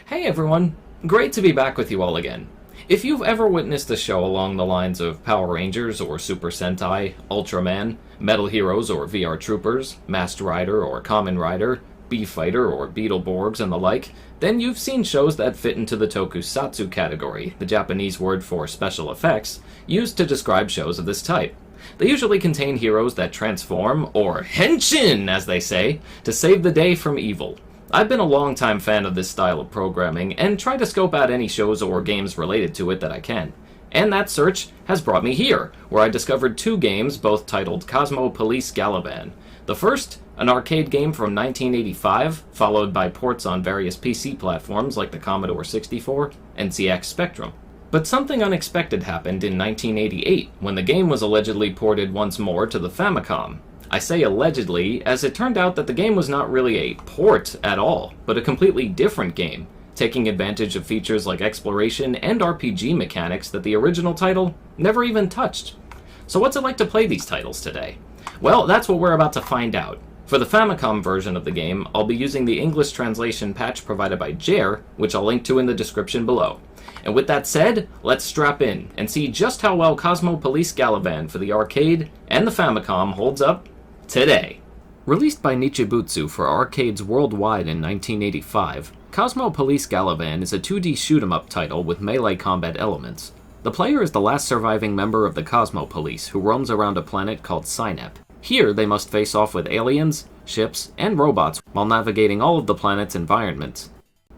Hey everyone, great to be back with you all again. If you've ever witnessed a show along the lines of Power Rangers or Super Sentai, Ultraman, Metal Heroes or VR Troopers, Masked Rider or Kamen Rider, B-Fighter or Beetleborgs and the like, then you've seen shows that fit into the Tokusatsu category, the Japanese word for special effects, used to describe shows of this type. They usually contain heroes that transform, or Henshin as they say, to save the day from evil. I've been a longtime fan of this style of programming, and try to scope out any shows or games related to it that I can. And that search has brought me here, where I discovered two games, both titled Cosmo Police Galivan. The first, an arcade game from 1985, followed by ports on various PC platforms like the Commodore 64 and ZX Spectrum. But something unexpected happened in 1988, when the game was allegedly ported once more to the Famicom. I say allegedly, as it turned out that the game was not really a port at all, but a completely different game, taking advantage of features like exploration and RPG mechanics that the original title never even touched. So what's it like to play these titles today? Well, that's what we're about to find out. For the Famicom version of the game, I'll be using the English translation patch provided by Jer, which I'll link to in the description below. And with that said, let's strap in and see just how well Cosmo Police Galivan for the arcade and the Famicom holds up today. Released by Nichibutsu for arcades worldwide in 1985, Cosmo Police Galivan is a 2D shoot-'em-up title with melee combat elements. The player is the last surviving member of the Cosmo Police who roams around a planet called Synap. Here, they must face off with aliens, ships, and robots while navigating all of the planet's environments.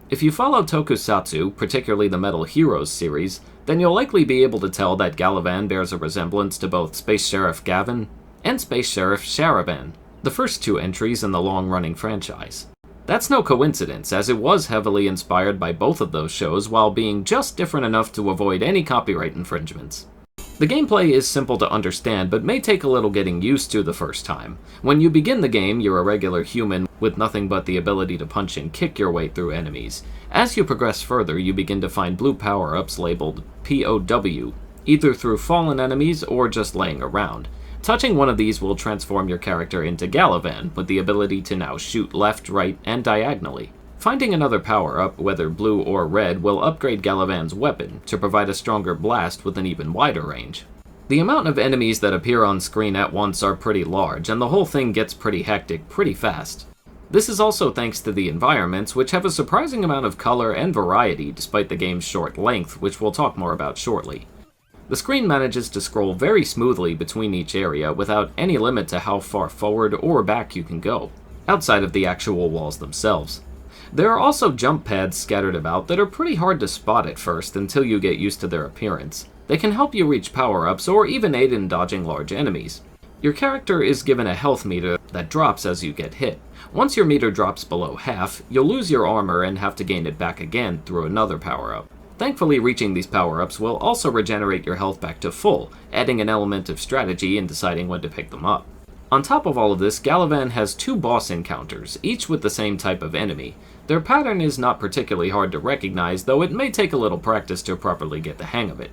If you follow Tokusatsu, particularly the Metal Heroes series, then you'll likely be able to tell that Galivan bears a resemblance to both Space Sheriff Gavin and Space Sheriff Sharavan, the first two entries in the long-running franchise. That's no coincidence, as it was heavily inspired by both of those shows while being just different enough to avoid any copyright infringements. The gameplay is simple to understand, but may take a little getting used to the first time. When you begin the game, you're a regular human with nothing but the ability to punch and kick your way through enemies. As you progress further, you begin to find blue power-ups labeled POW, either through fallen enemies or just laying around. Touching one of these will transform your character into Galivan, with the ability to now shoot left, right, and diagonally. Finding another power-up, whether blue or red, will upgrade Galivan's weapon to provide a stronger blast with an even wider range. The amount of enemies that appear on screen at once are pretty large, and the whole thing gets pretty hectic pretty fast. This is also thanks to the environments, which have a surprising amount of color and variety despite the game's short length, which we'll talk more about shortly. The screen manages to scroll very smoothly between each area without any limit to how far forward or back you can go, outside of the actual walls themselves. There are also jump pads scattered about that are pretty hard to spot at first until you get used to their appearance. They can help you reach power-ups or even aid in dodging large enemies. Your character is given a health meter that drops as you get hit. Once your meter drops below half, you'll lose your armor and have to gain it back again through another power-up. Thankfully, reaching these power-ups will also regenerate your health back to full, adding an element of strategy in deciding when to pick them up. On top of all of this, Galivan has two boss encounters, each with the same type of enemy. Their pattern is not particularly hard to recognize, though it may take a little practice to properly get the hang of it.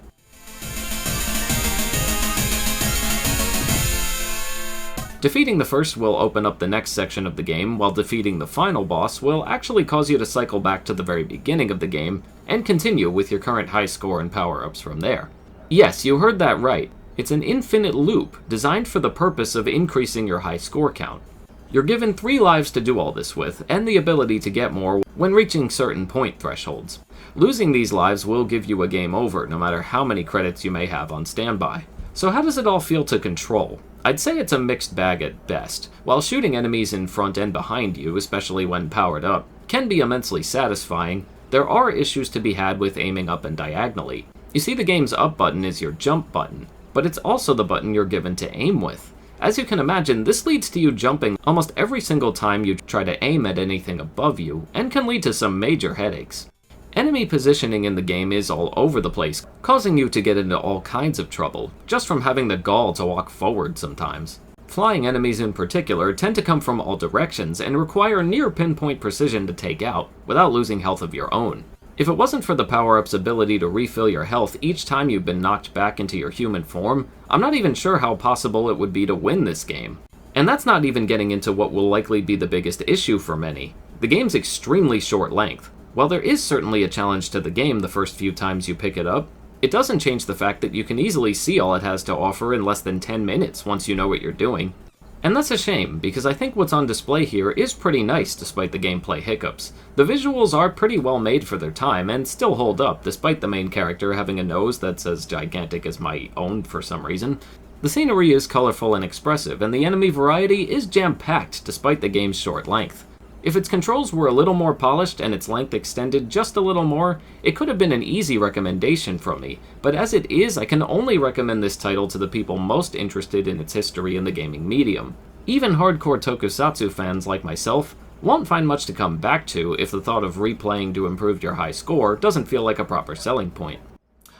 Defeating the first will open up the next section of the game, while defeating the final boss will actually cause you to cycle back to the very beginning of the game and continue with your current high score and power-ups from there. Yes, you heard that right. It's an infinite loop designed for the purpose of increasing your high score count. You're given 3 lives to do all this with, and the ability to get more when reaching certain point thresholds. Losing these lives will give you a game over, no matter how many credits you may have on standby. So how does it all feel to control? I'd say it's a mixed bag at best. While shooting enemies in front and behind you, especially when powered up, can be immensely satisfying, there are issues to be had with aiming up and diagonally. You see, the game's up button is your jump button, but it's also the button you're given to aim with. As you can imagine, this leads to you jumping almost every single time you try to aim at anything above you, and can lead to some major headaches. Enemy positioning in the game is all over the place, causing you to get into all kinds of trouble, just from having the gall to walk forward sometimes. Flying enemies in particular tend to come from all directions and require near pinpoint precision to take out, without losing health of your own. If it wasn't for the power-up's ability to refill your health each time you've been knocked back into your human form, I'm not even sure how possible it would be to win this game. And that's not even getting into what will likely be the biggest issue for many. The game's extremely short length. While there is certainly a challenge to the game the first few times you pick it up, it doesn't change the fact that you can easily see all it has to offer in less than 10 minutes once you know what you're doing. And that's a shame, because I think what's on display here is pretty nice despite the gameplay hiccups. The visuals are pretty well made for their time and still hold up despite the main character having a nose that's as gigantic as my own for some reason. The scenery is colorful and expressive, and the enemy variety is jam-packed despite the game's short length. If its controls were a little more polished and its length extended just a little more, it could have been an easy recommendation from me, but as it is, I can only recommend this title to the people most interested in its history in the gaming medium. Even hardcore Tokusatsu fans like myself won't find much to come back to if the thought of replaying to improve your high score doesn't feel like a proper selling point.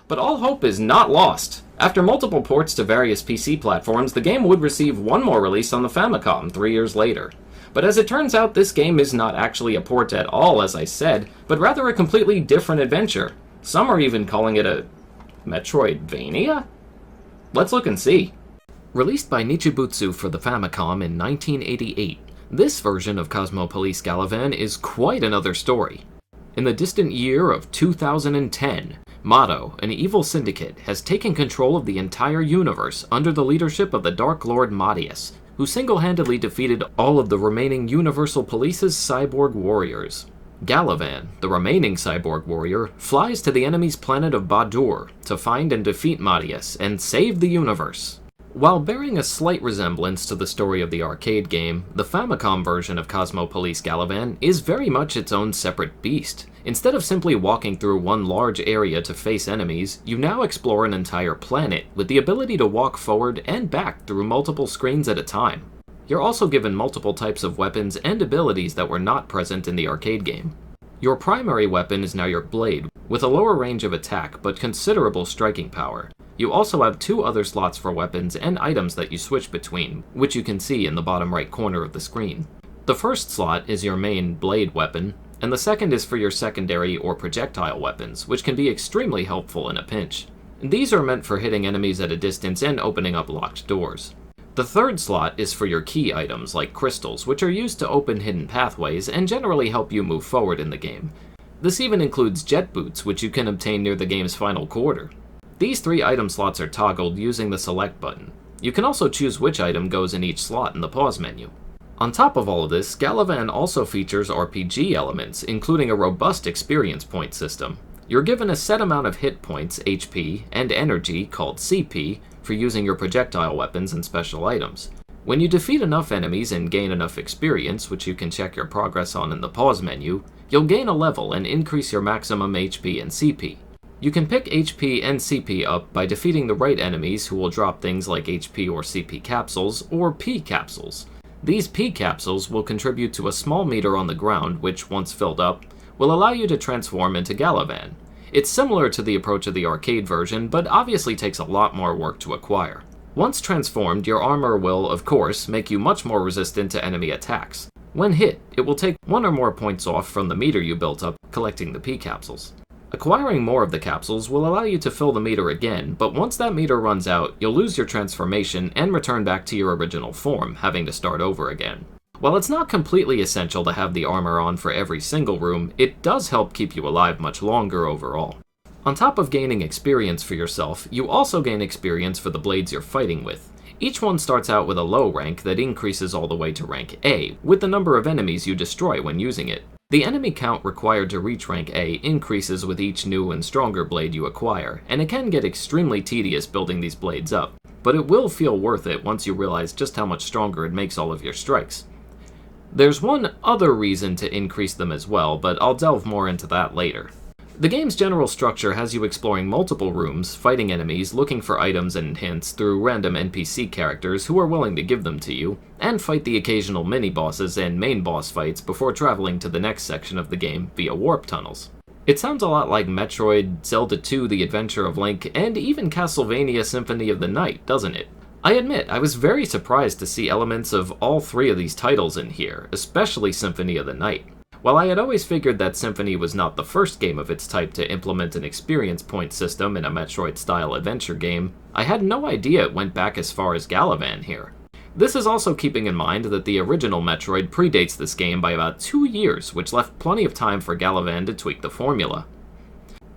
But all hope is not lost. After multiple ports to various PC platforms, the game would receive one more release on the Famicom 3 years later. But as it turns out, this game is not actually a port at all, as I said, but rather a completely different adventure. Some are even calling it a Metroidvania? Let's look and see. Released by Nichibutsu for the Famicom in 1988, this version of Cosmo Police Galivan is quite another story. In the distant year of 2010, Mato, an evil syndicate, has taken control of the entire universe under the leadership of the Dark Lord Madius, who single-handedly defeated all of the remaining Universal Police's cyborg warriors. Galivan, the remaining cyborg warrior, flies to the enemy's planet of Badur to find and defeat Madius and save the universe. While bearing a slight resemblance to the story of the arcade game, the Famicom version of Cosmo Police Galivan is very much its own separate beast. Instead of simply walking through one large area to face enemies, you now explore an entire planet with the ability to walk forward and back through multiple screens at a time. You're also given multiple types of weapons and abilities that were not present in the arcade game. Your primary weapon is now your blade, with a lower range of attack but considerable striking power. You also have 2 other slots for weapons and items that you switch between, which you can see in the bottom right corner of the screen. The first slot is your main blade weapon, and the second is for your secondary or projectile weapons, which can be extremely helpful in a pinch. These are meant for hitting enemies at a distance and opening up locked doors. The third slot is for your key items like crystals, which are used to open hidden pathways and generally help you move forward in the game. This even includes jet boots, which you can obtain near the game's final quarter. These 3 item slots are toggled using the select button. You can also choose which item goes in each slot in the pause menu. On top of all of this, Galivan also features RPG elements, including a robust experience point system. You're given a set amount of hit points, HP, and energy, called CP, for using your projectile weapons and special items. When you defeat enough enemies and gain enough experience, which you can check your progress on in the pause menu, you'll gain a level and increase your maximum HP and CP. You can pick HP and CP up by defeating the right enemies, who will drop things like HP or CP capsules, or P capsules. These P capsules will contribute to a small meter on the ground, which, once filled up, will allow you to transform into Galivan. It's similar to the approach of the arcade version, but obviously takes a lot more work to acquire. Once transformed, your armor will, of course, make you much more resistant to enemy attacks. When hit, it will take 1 or more points off from the meter you built up collecting the P capsules. Acquiring more of the capsules will allow you to fill the meter again, but once that meter runs out, you'll lose your transformation and return back to your original form, having to start over again. While it's not completely essential to have the armor on for every single room, it does help keep you alive much longer overall. On top of gaining experience for yourself, you also gain experience for the blades you're fighting with. Each one starts out with a low rank that increases all the way to rank A, with the number of enemies you destroy when using it. The enemy count required to reach rank A increases with each new and stronger blade you acquire, and it can get extremely tedious building these blades up, but it will feel worth it once you realize just how much stronger it makes all of your strikes. There's one other reason to increase them as well, but I'll delve more into that later. The game's general structure has you exploring multiple rooms, fighting enemies, looking for items and hints through random NPC characters who are willing to give them to you, and fight the occasional mini-bosses and main boss fights before traveling to the next section of the game via warp tunnels. It sounds a lot like Metroid, Zelda II: The Adventure of Link, and even Castlevania Symphony of the Night, doesn't it? I admit, I was very surprised to see elements of all 3 of these titles in here, especially Symphony of the Night. While I had always figured that Symphony was not the first game of its type to implement an experience point system in a Metroid-style adventure game, I had no idea it went back as far as Galivan here. This is also keeping in mind that the original Metroid predates this game by about 2 years, which left plenty of time for Galivan to tweak the formula.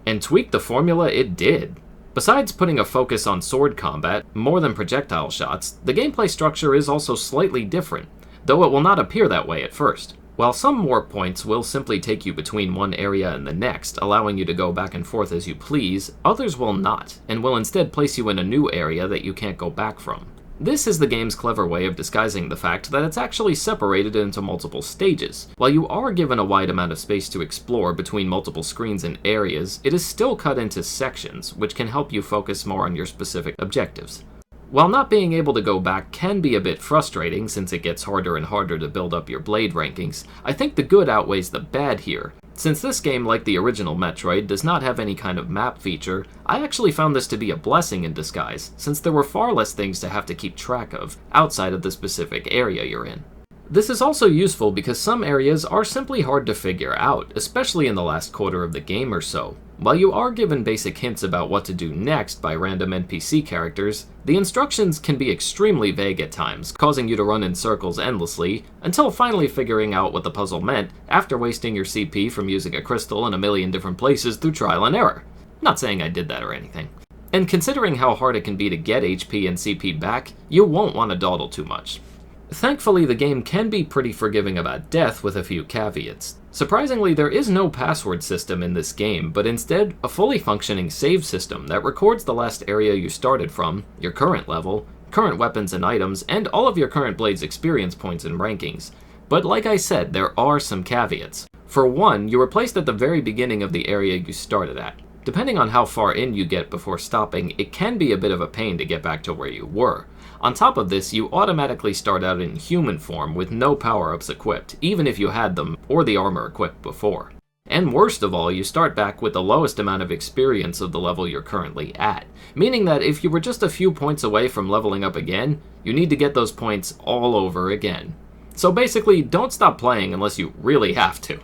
And tweak the formula it did. Besides putting a focus on sword combat, more than projectile shots, the gameplay structure is also slightly different, though it will not appear that way at first. While some warp points will simply take you between one area and the next, allowing you to go back and forth as you please, others will not, and will instead place you in a new area that you can't go back from. This is the game's clever way of disguising the fact that it's actually separated into multiple stages. While you are given a wide amount of space to explore between multiple screens and areas, it is still cut into sections, which can help you focus more on your specific objectives. While not being able to go back can be a bit frustrating since it gets harder and harder to build up your blade rankings, I think the good outweighs the bad here. Since this game, like the original Metroid, does not have any kind of map feature, I actually found this to be a blessing in disguise, since there were far less things to have to keep track of, outside of the specific area you're in. This is also useful because some areas are simply hard to figure out, especially in the last quarter of the game or so. While you are given basic hints about what to do next by random NPC characters, the instructions can be extremely vague at times, causing you to run in circles endlessly, until finally figuring out what the puzzle meant after wasting your CP from using a crystal in a million different places through trial and error. Not saying I did that or anything. And considering how hard it can be to get HP and CP back, you won't want to dawdle too much. Thankfully, the game can be pretty forgiving about death with a few caveats. Surprisingly, there is no password system in this game, but instead a fully functioning save system that records the last area you started from, your current level, current weapons and items, and all of your current Blade's experience points and rankings. But like I said, there are some caveats. For one, you were placed at the very beginning of the area you started at. Depending on how far in you get before stopping, it can be a bit of a pain to get back to where you were. On top of this, you automatically start out in human form with no power-ups equipped, even if you had them or the armor equipped before. And worst of all, you start back with the lowest amount of experience of the level you're currently at, meaning that if you were just a few points away from leveling up again, you need to get those points all over again. So basically, don't stop playing unless you really have to.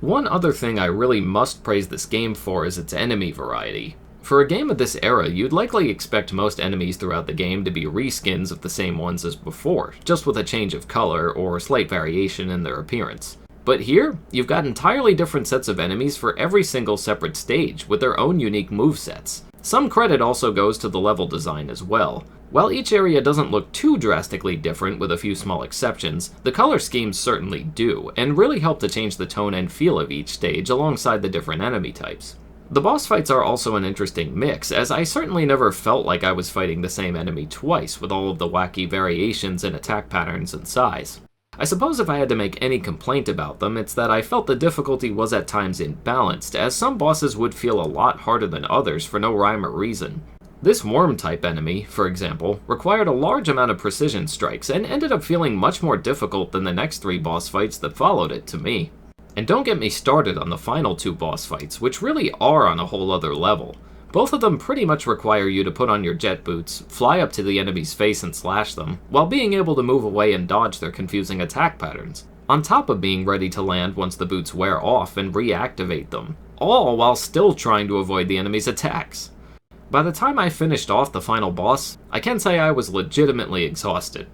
One other thing I really must praise this game for is its enemy variety. For a game of this era, you'd likely expect most enemies throughout the game to be reskins of the same ones as before, just with a change of color or a slight variation in their appearance. But here, you've got entirely different sets of enemies for every single separate stage, with their own unique movesets. Some credit also goes to the level design as well. While each area doesn't look too drastically different with a few small exceptions, the color schemes certainly do, and really help to change the tone and feel of each stage alongside the different enemy types. The boss fights are also an interesting mix, as I certainly never felt like I was fighting the same enemy twice with all of the wacky variations in attack patterns and size. I suppose if I had to make any complaint about them, it's that I felt the difficulty was at times imbalanced, as some bosses would feel a lot harder than others for no rhyme or reason. This worm-type enemy, for example, required a large amount of precision strikes and ended up feeling much more difficult than the next 3 boss fights that followed it to me. And don't get me started on the final 2 boss fights, which really are on a whole other level. Both of them pretty much require you to put on your jet boots, fly up to the enemy's face and slash them, while being able to move away and dodge their confusing attack patterns, on top of being ready to land once the boots wear off and reactivate them, all while still trying to avoid the enemy's attacks. By the time I finished off the final boss, I can say I was legitimately exhausted.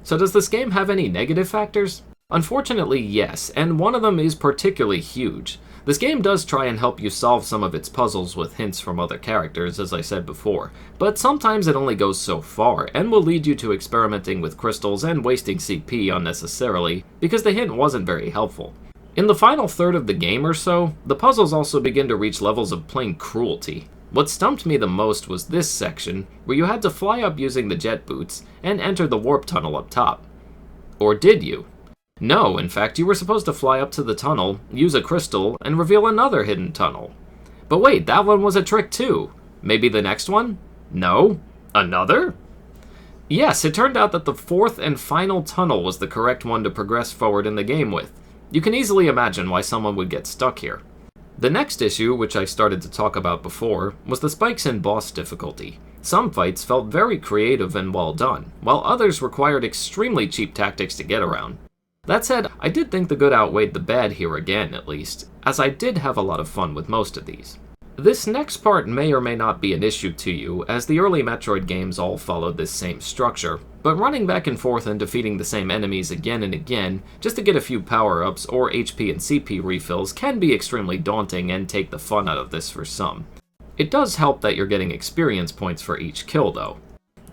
So does this game have any negative factors? Unfortunately, yes, and one of them is particularly huge. This game does try and help you solve some of its puzzles with hints from other characters, as I said before, but sometimes it only goes so far, and will lead you to experimenting with crystals and wasting CP unnecessarily, because the hint wasn't very helpful. In the final third of the game or so, the puzzles also begin to reach levels of plain cruelty. What stumped me the most was this section, where you had to fly up using the jet boots, and enter the warp tunnel up top. Or did you? No, in fact, you were supposed to fly up to the tunnel, use a crystal, and reveal another hidden tunnel. But wait, that one was a trick too. Maybe the next one? No? Another? Yes, it turned out that the 4th and final tunnel was the correct one to progress forward in the game with. You can easily imagine why someone would get stuck here. The next issue, which I started to talk about before, was the spikes in boss difficulty. Some fights felt very creative and well done, while others required extremely cheap tactics to get around. That said, I did think the good outweighed the bad here again, at least, as I did have a lot of fun with most of these. This next part may or may not be an issue to you, as the early Metroid games all followed this same structure, but running back and forth and defeating the same enemies again and again just to get a few power-ups or HP and CP refills can be extremely daunting and take the fun out of this for some. It does help that you're getting experience points for each kill though.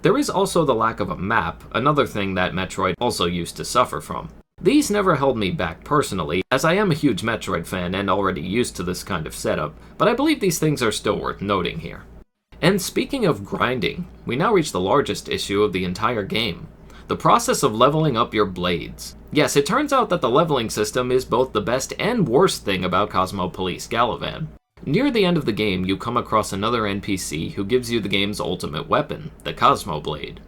There is also the lack of a map, another thing that Metroid also used to suffer from. These never held me back personally, as I am a huge Metroid fan and already used to this kind of setup, but I believe these things are still worth noting here. And speaking of grinding, we now reach the largest issue of the entire game. The process of leveling up your blades. Yes, it turns out that the leveling system is both the best and worst thing about Cosmo Police Galivan. Near the end of the game, you come across another NPC who gives you the game's ultimate weapon, the Cosmo Blade.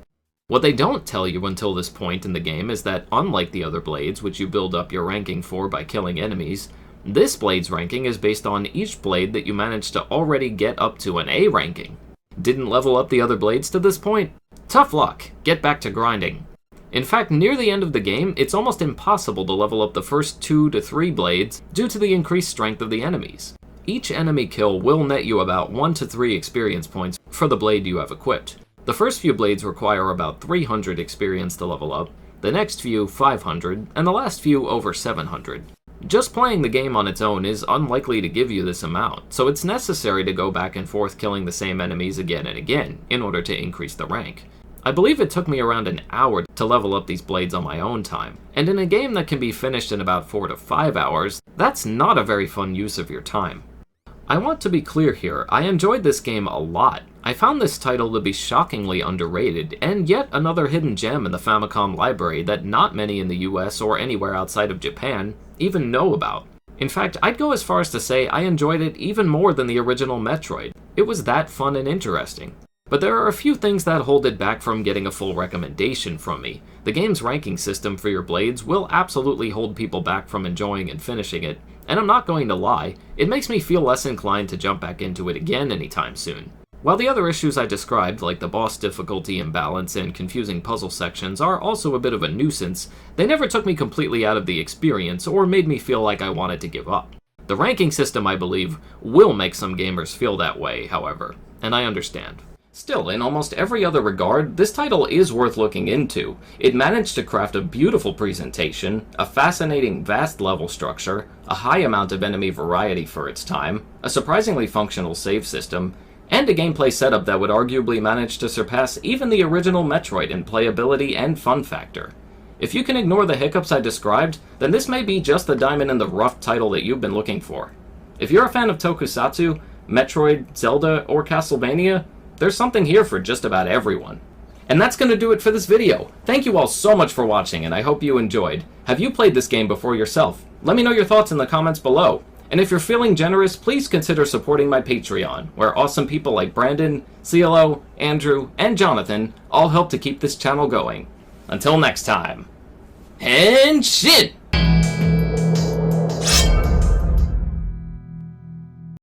What they don't tell you until this point in the game is that, unlike the other blades, which you build up your ranking for by killing enemies, this blade's ranking is based on each blade that you manage to already get up to an A ranking. Didn't level up the other blades to this point? Tough luck, get back to grinding. In fact, near the end of the game, it's almost impossible to level up the first 2 to 3 blades due to the increased strength of the enemies. Each enemy kill will net you about 1 to 3 experience points for the blade you have equipped. The first few blades require about 300 experience to level up, the next few 500, and the last few over 700. Just playing the game on its own is unlikely to give you this amount, so it's necessary to go back and forth killing the same enemies again and again in order to increase the rank. I believe it took me around an hour to level up these blades on my own time, and in a game that can be finished in about 4 to 5 hours, that's not a very fun use of your time. I want to be clear here, I enjoyed this game a lot. I found this title to be shockingly underrated, and yet another hidden gem in the Famicom library that not many in the US or anywhere outside of Japan even know about. In fact, I'd go as far as to say I enjoyed it even more than the original Metroid. It was that fun and interesting. But there are a few things that hold it back from getting a full recommendation from me. The game's ranking system for your blades will absolutely hold people back from enjoying and finishing it, and I'm not going to lie, it makes me feel less inclined to jump back into it again anytime soon. While the other issues I described, like the boss difficulty imbalance and confusing puzzle sections, are also a bit of a nuisance, they never took me completely out of the experience or made me feel like I wanted to give up. The ranking system, I believe, will make some gamers feel that way, however, and I understand. Still, in almost every other regard, this title is worth looking into. It managed to craft a beautiful presentation, a fascinating vast level structure, a high amount of enemy variety for its time, a surprisingly functional save system, and a gameplay setup that would arguably manage to surpass even the original Metroid in playability and fun factor. If you can ignore the hiccups I described, then this may be just the diamond in the rough title that you've been looking for. If you're a fan of Tokusatsu, Metroid, Zelda, or Castlevania, there's something here for just about everyone. And that's going to do it for this video. Thank you all so much for watching, and I hope you enjoyed. Have you played this game before yourself? Let me know your thoughts in the comments below. And if you're feeling generous, please consider supporting my Patreon, where awesome people like Brandon, CLO, Andrew, and Jonathan all help to keep this channel going. Until next time, Henshin!